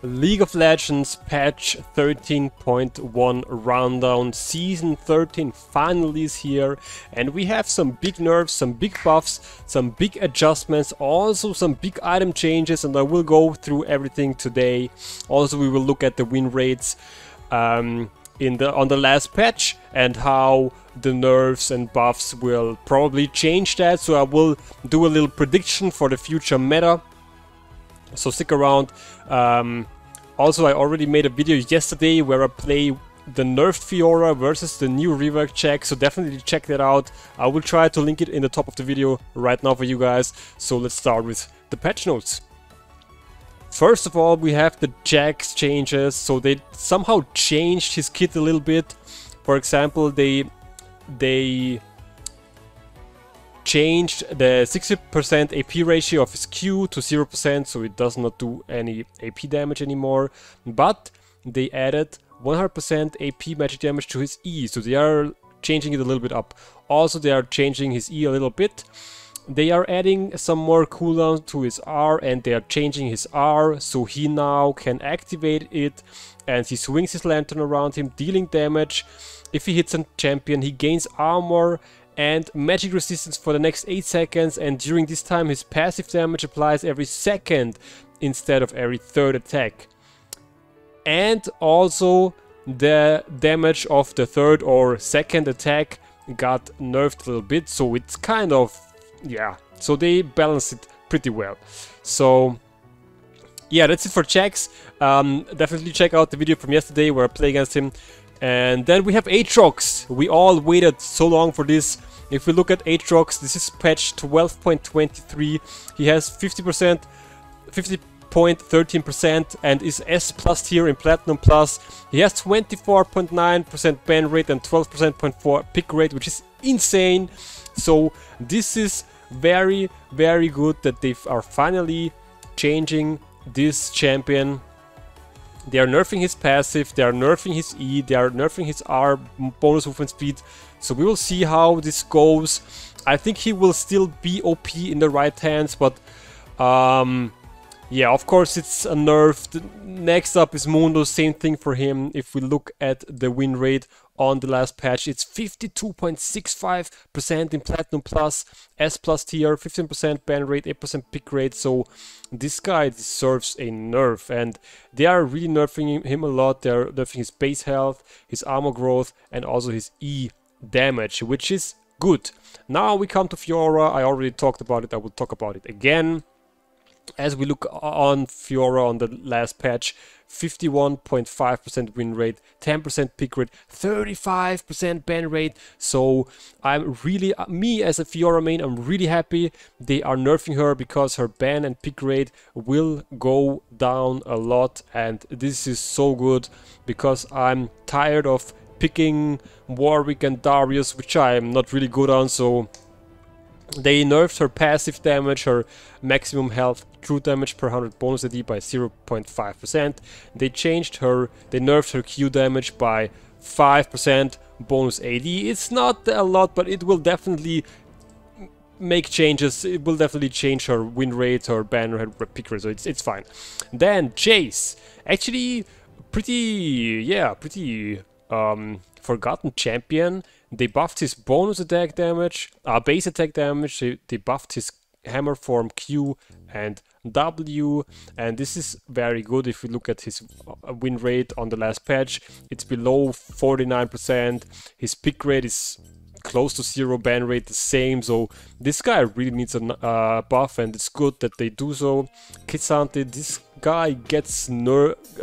League of Legends patch 13.1 rundown. Season 13 finally is here, and we have some big nerfs, some big buffs, some big adjustments, also some big item changes, and I will go through everything today. Also, we will look at the win rates on the last patch and how the nerfs and buffs will probably change that. So I will do a little prediction for the future meta. So stick around. Also, I already made a video yesterday where I play the nerfed Fiora versus the new rework check, so definitely check that out. I will try to link it in the top of the video right now for you guys. So let's start with the patch notes. First of all, we have the Jax changes. So they somehow changed his kit a little bit. For example, they changed the 60% AP ratio of his Q to 0%, so it does not do any AP damage anymore. But they added 100% AP magic damage to his E, so they are changing it a little bit up. Also, they are changing his E a little bit. They are adding some more cooldown to his R, and they are changing his R, so he now can activate it, and he swings his lantern around him, dealing damage. If he hits a champion, he gains armor and magic resistance for the next 8 seconds, and during this time his passive damage applies every second instead of every third attack. And also the damage of the third or second attack got nerfed a little bit, so it's kind of, yeah, so they balance it pretty well. So yeah, that's it for Jax. Definitely check out the video from yesterday where I play against him. And then we have Aatrox. We all waited so long for this. If we look at Aatrox, this is patch 12.23. He has 50.13% and is S plus tier in Platinum Plus. He has 24.9% ban rate and 12.4% pick rate, which is insane. So this is very, very good that they are finally changing this champion. They are nerfing his passive, they are nerfing his E, they are nerfing his R bonus movement speed. So we will see how this goes. I think he will still be OP in the right hands, but yeah, of course it's a nerf. Next up is Mundo, same thing for him. If we look at the win rate on the last patch, it's 52.65% in Platinum Plus, S plus tier, 15% ban rate, 8% pick rate. So this guy deserves a nerf, and they are really nerfing him a lot. They are nerfing his base health, his armor growth, and also his E damage, which is good. Now we come to Fiora. I already talked about it, I will talk about it again. As we look on Fiora on the last patch, 51.5% win rate, 10% pick rate, 35% ban rate. So I'm really, me as a Fiora main, I'm really happy they are nerfing her, because her ban and pick rate will go down a lot, and this is so good because I'm tired of picking Warwick and Darius, which I'm not really good on. So they nerfed her passive damage, her maximum health, true damage per 100 bonus AD by 0.5%. They nerfed her Q damage by 5% bonus AD. It's not a lot, but it will definitely make changes. It will definitely change her win rate, her ban rate, her pick rate, so it's fine. Then Jace, actually pretty forgotten champion. They buffed his bonus attack damage, base attack damage. They buffed his hammer form Q and W, and this is very good. If we look at his win rate on the last patch, it's below 49%. His pick rate is close to 0, ban rate the same. So this guy really needs a buff, and it's good that they do so. Kitsante, this guy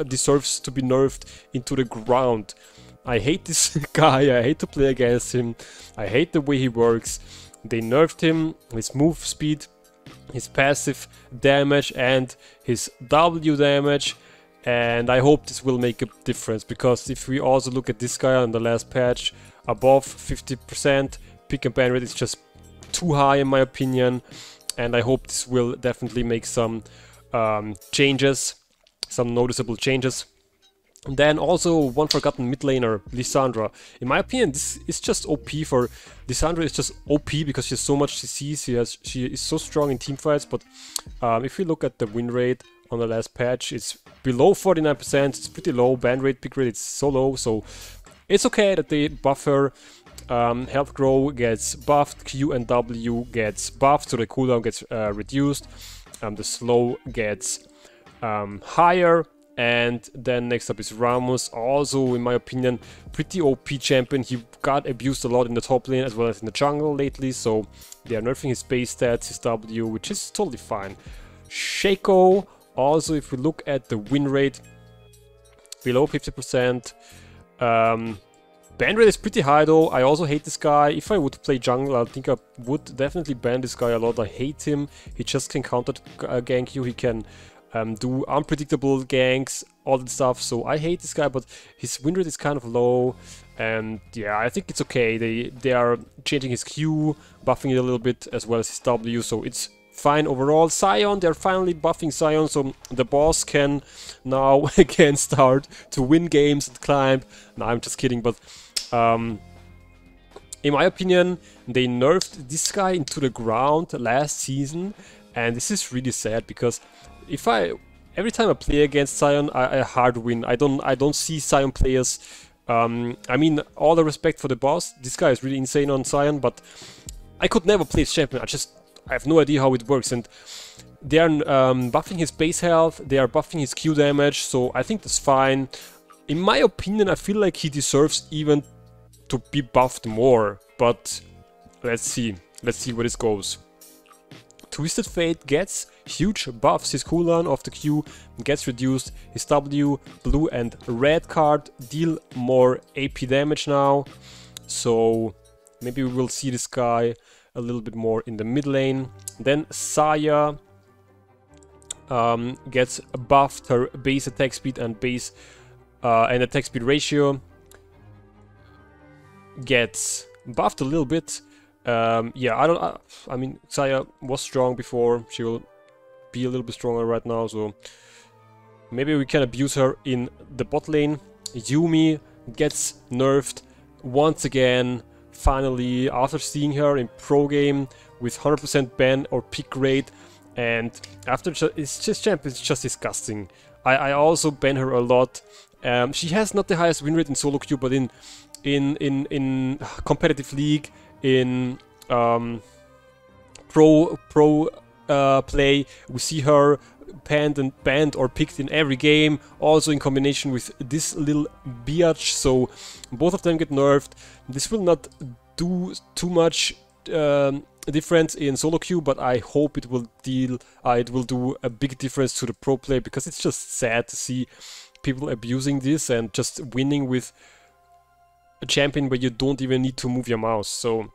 deserves to be nerfed into the ground. I hate this guy, I hate to play against him, I hate the way he works. They nerfed him, his move speed, his passive damage and his W damage, and I hope this will make a difference, because if we also look at this guy on the last patch, above 50% pick and ban rate is just too high in my opinion, and I hope this will definitely make some changes, some noticeable changes. And then also one forgotten mid laner, Lissandra. In my opinion, this is just OP for Lissandra. Is just OP because she has so much CC. She is so strong in teamfights. But if we look at the win rate on the last patch. It's below 49%, it's pretty low. Ban rate, pick rate, it's so low, so it's okay that they buff her. Health grow gets buffed, Q and W gets buffed, so the cooldown gets reduced. The slow gets higher. And then next up is Ramos, also in my opinion pretty OP champion. He got abused a lot in the top lane as well as in the jungle lately, so they are nerfing his base stats, his W, which is totally fine. Shaco, also if we look at the win rate, below 50%. Ban rate is pretty high though. I also hate this guy. If I would play jungle, I think I would definitely ban this guy a lot. I hate him. He just can counter gank you, he can do unpredictable ganks, all that stuff, so I hate this guy, but his win rate is kind of low, and yeah, I think it's okay. They are changing his Q, buffing it a little bit, as well as his W, so it's fine overall. Sion, they're finally buffing Sion, so the boss can now again start to win games and climb. No, I'm just kidding, but in my opinion, they nerfed this guy into the ground last season, and this is really sad because every time I play against Sion, I hard win. I don't see Sion players. I mean, all the respect for the boss. This guy is really insane on Sion, but I could never play as champion. I have no idea how it works. And they are buffing his base health. They are buffing his Q damage. So I think that's fine. In my opinion, I feel like he deserves even to be buffed more. But let's see. Let's see where this goes. Twisted Fate gets huge buffs. His cooldown of the Q gets reduced. His W, blue and red card deal more AP damage now. So maybe we will see this guy a little bit more in the mid lane. Then Saya gets buffed. Her base attack speed and base and attack speed ratio gets buffed a little bit. Yeah, I mean, Saya was strong before. She will be a little bit stronger right now, so maybe we can abuse her in the bot lane. Yumi gets nerfed once again, finally, after seeing her in pro game with 100% ban or pick rate, and after it's just champion, it's just disgusting. I also ban her a lot. She has not the highest win rate in solo queue, but in competitive league, in pro play, we see her banned or picked in every game, also in combination with this little biatch, so both of them get nerfed. This will not do too much difference in solo queue, but I hope it will do a big difference to the pro play, because it's just sad to see people abusing this and just winning with a champion where you don't even need to move your mouse. So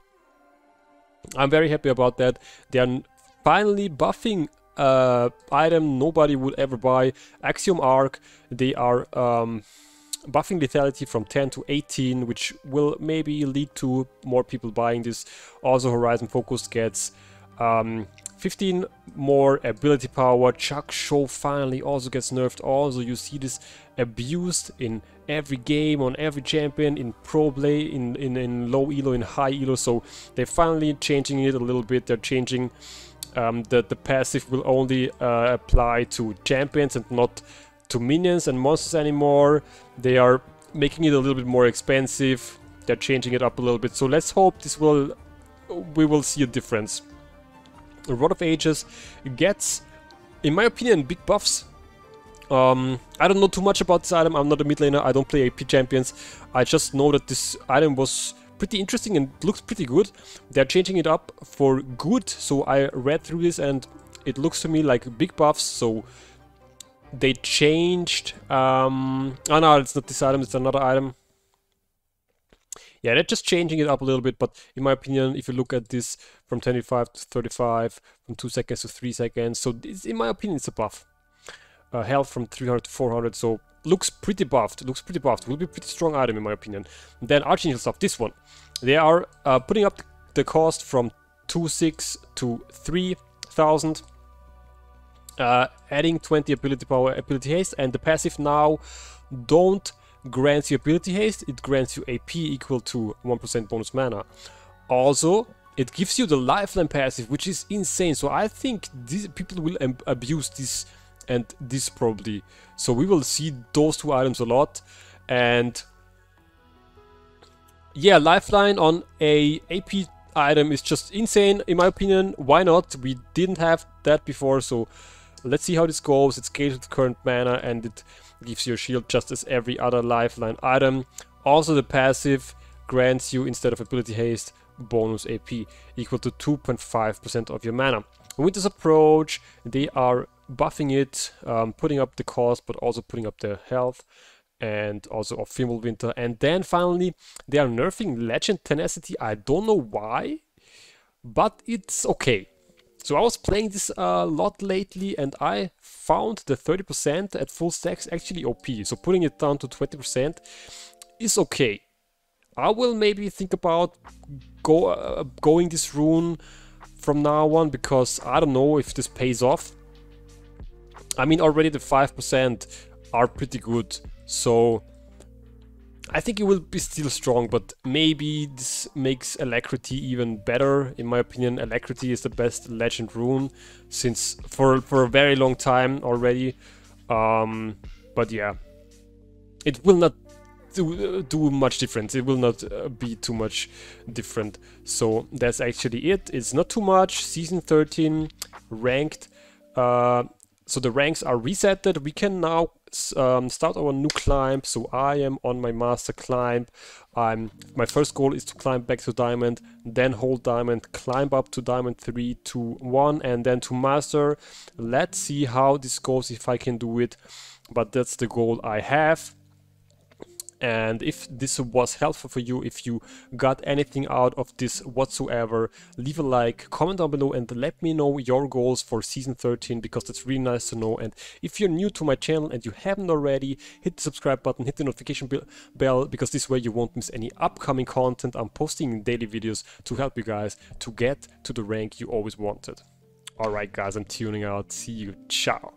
I'm very happy about that. They are finally buffing item nobody would ever buy, Axiom Arc. They are buffing lethality from 10 to 18, which will maybe lead to more people buying this. Also Horizon Focus gets 15 more ability power. Chuck Show finally also gets nerfed. Also you see this abused in every game, on every champion, in pro play, in low elo, in high elo. So they're finally changing it a little bit. They're changing the passive will only apply to champions and not to minions and monsters anymore. They are making it a little bit more expensive. They're changing it up a little bit. So let's hope we will see a difference. Rod of Ages gets, in my opinion, big buffs. I don't know too much about this item. I'm not a mid laner. I don't play AP champions. I just know that this item was pretty interesting and looks pretty good. They're changing it up for good. So I read through this and it looks to me like big buffs. So they changed. Oh no, it's not this item. It's another item. Yeah, they're just changing it up a little bit, but in my opinion, if you look at this from 25 to 35, from 2 seconds to 3 seconds, so this, in my opinion, it's a buff. Health from 300 to 400, so looks pretty buffed. Looks pretty buffed. Will be a pretty strong item in my opinion. And then Archangel stuff. This one, they are putting up the cost from 2.6 to 3,000. Adding 20 ability power, ability haste, and the passive now don't grants you ability haste, it grants you AP equal to 1% bonus mana. Also, it gives you the lifeline passive, which is insane. So I think these people will abuse this and this probably. So we will see those two items a lot. And yeah, lifeline on a AP item is just insane in my opinion. Why not? We didn't have that before, so let's see how this goes. It scales with current mana and it gives you a shield just as every other lifeline item. Also the passive grants you, instead of ability haste, bonus AP equal to 2.5% of your mana. With this approach they are buffing it, putting up the cost but also putting up the health, and also of Fimbulwinter. And then finally they are nerfing Legend Tenacity. I don't know why, but it's okay. So I was playing this a lot lately and I found the 30% at full stacks actually OP. So putting it down to 20% is okay. I will maybe think about going this rune from now on, because I don't know if this pays off. I mean, already the 5% are pretty good. So I think it will be still strong, but maybe this makes Alacrity even better. In my opinion, Alacrity is the best legend rune since for a very long time already. But yeah, it will not do much difference. It will not be too much different. So that's actually it. It's not too much. Season 13 ranked. So the ranks are resetted. We can now start our new climb. So I am on my master climb. My first goal is to climb back to diamond, then hold diamond, climb up to diamond 3, 2, 1, and then to master. Let's see how this goes, if I can do it. But that's the goal I have. And if this was helpful for you, if you got anything out of this whatsoever, leave a like, comment down below and let me know your goals for season 13, because that's really nice to know. And if you're new to my channel and you haven't already, hit the subscribe button, hit the notification bell, because this way you won't miss any upcoming content. I'm posting daily videos to help you guys to get to the rank you always wanted. Alright guys, I'm tuning out. See you. Ciao.